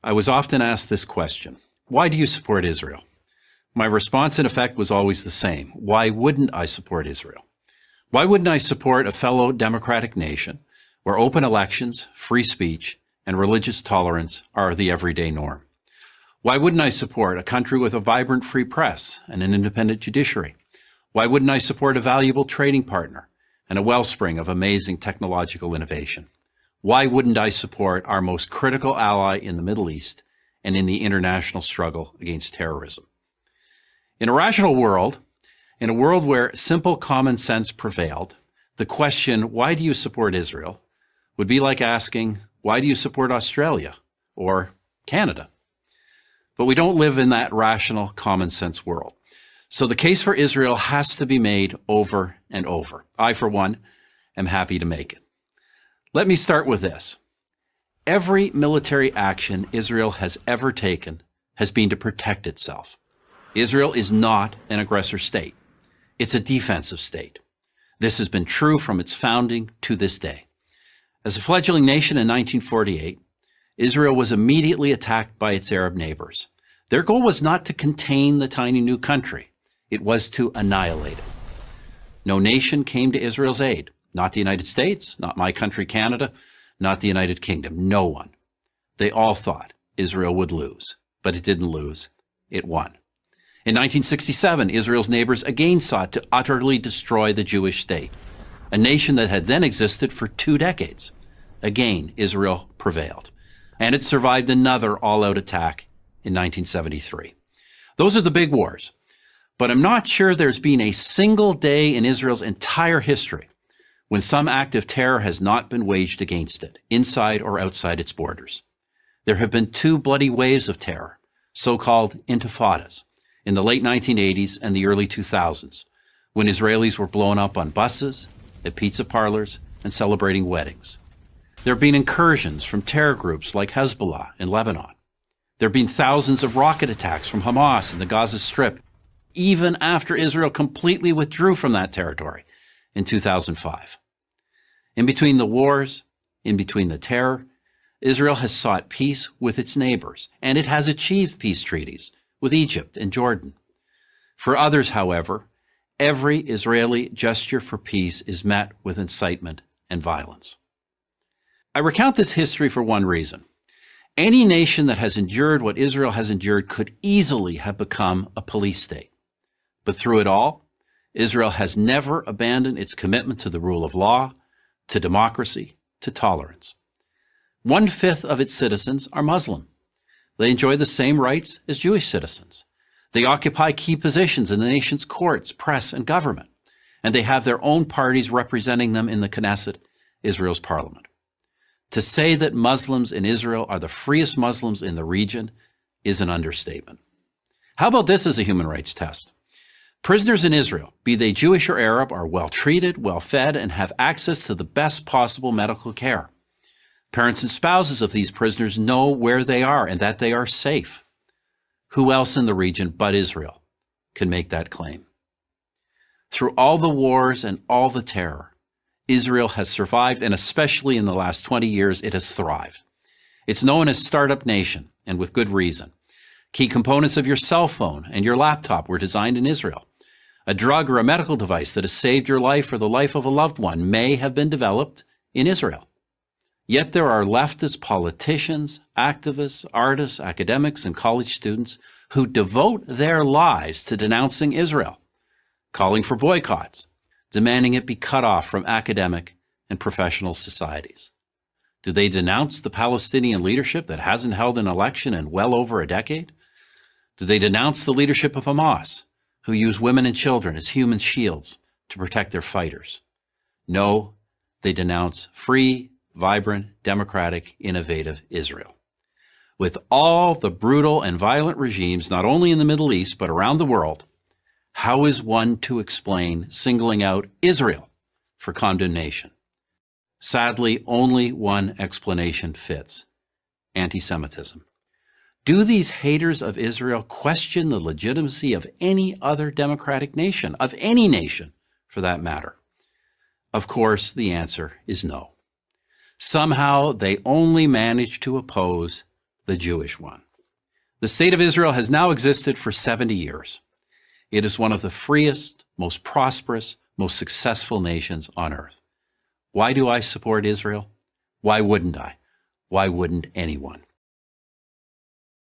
I was often asked this question: why do you support Israel? My response, in effect, was always the same. Why wouldn't I support Israel? Why wouldn't I support a fellow democratic nation where open elections, free speech, and religious tolerance are the everyday norm? Why wouldn't I support a country with a vibrant free press and an independent judiciary? Why wouldn't I support a valuable trading partner and a wellspring of amazing technological innovation? Why wouldn't I support our most critical ally in the Middle East and in the international struggle against terrorism? In a rational world, in a world where simple common sense prevailed, the question, why do you support Israel, would be like asking, why do you support Australia or Canada? But we don't live in that rational common sense world. So the case for Israel has to be made over and over. I, for one, am happy to make it. Let me start with this. Every military action Israel has ever taken has been to protect itself. Israel is not an aggressor state. It's a defensive state. This has been true from its founding to this day. As a fledgling nation in 1948, Israel was immediately attacked by its Arab neighbors. Their goal was not to contain the tiny new country. It was to annihilate it. No nation came to Israel's aid. Not the United States, not my country, Canada, not the United Kingdom. No one. They all thought Israel would lose, but it didn't lose. It won. In 1967, Israel's neighbors again sought to utterly destroy the Jewish state, a nation that had then existed for 2 decades. Again, Israel prevailed, and it survived another all-out attack in 1973. Those are the big wars, but I'm not sure there's been a single day in Israel's entire history when some act of terror has not been waged against it, inside or outside its borders. There have been 2 bloody waves of terror, so-called intifadas, in the late 1980s and the early 2000s, when Israelis were blown up on buses, at pizza parlors, and celebrating weddings. There have been incursions from terror groups like Hezbollah in Lebanon. There have been thousands of rocket attacks from Hamas in the Gaza Strip, even after Israel completely withdrew from that territory in 2005. In between the wars, in between the terror, Israel has sought peace with its neighbors, and it has achieved peace treaties with Egypt and Jordan. For others, however, every Israeli gesture for peace is met with incitement and violence. I recount this history for one reason. Any nation that has endured what Israel has endured could easily have become a police state. But through it all, Israel has never abandoned its commitment to the rule of law, to democracy, to tolerance. 1/5 of its citizens are Muslim. They enjoy the same rights as Jewish citizens. They occupy key positions in the nation's courts, press, and government, and they have their own parties representing them in the Knesset, Israel's parliament. To say that Muslims in Israel are the freest Muslims in the region is an understatement. How about this as a human rights test? Prisoners in Israel, be they Jewish or Arab, are well treated, well fed, and have access to the best possible medical care. Parents and spouses of these prisoners know where they are and that they are safe. Who else in the region but Israel can make that claim? Through all the wars and all the terror, Israel has survived, and especially in the last 20 years, it has thrived. It's known as Startup Nation, and with good reason. Key components of your cell phone and your laptop were designed in Israel. A drug or a medical device that has saved your life or the life of a loved one may have been developed in Israel. Yet there are leftist politicians, activists, artists, academics, and college students who devote their lives to denouncing Israel, calling for boycotts, demanding it be cut off from academic and professional societies. Do they denounce the Palestinian leadership that hasn't held an election in well over a decade? Do they denounce the leadership of Hamas, who use women and children as human shields to protect their fighters? No, they denounce free, vibrant, democratic, innovative Israel. With all the brutal and violent regimes, not only in the Middle East, but around the world, how is one to explain singling out Israel for condemnation? Sadly, only one explanation fits: anti-Semitism. Do these haters of Israel question the legitimacy of any other democratic nation, of any nation for that matter? Of course, the answer is no. Somehow they only manage to oppose the Jewish one. The State of Israel has now existed for 70 years. It is one of the freest, most prosperous, most successful nations on earth. Why do I support Israel? Why wouldn't I? Why wouldn't anyone?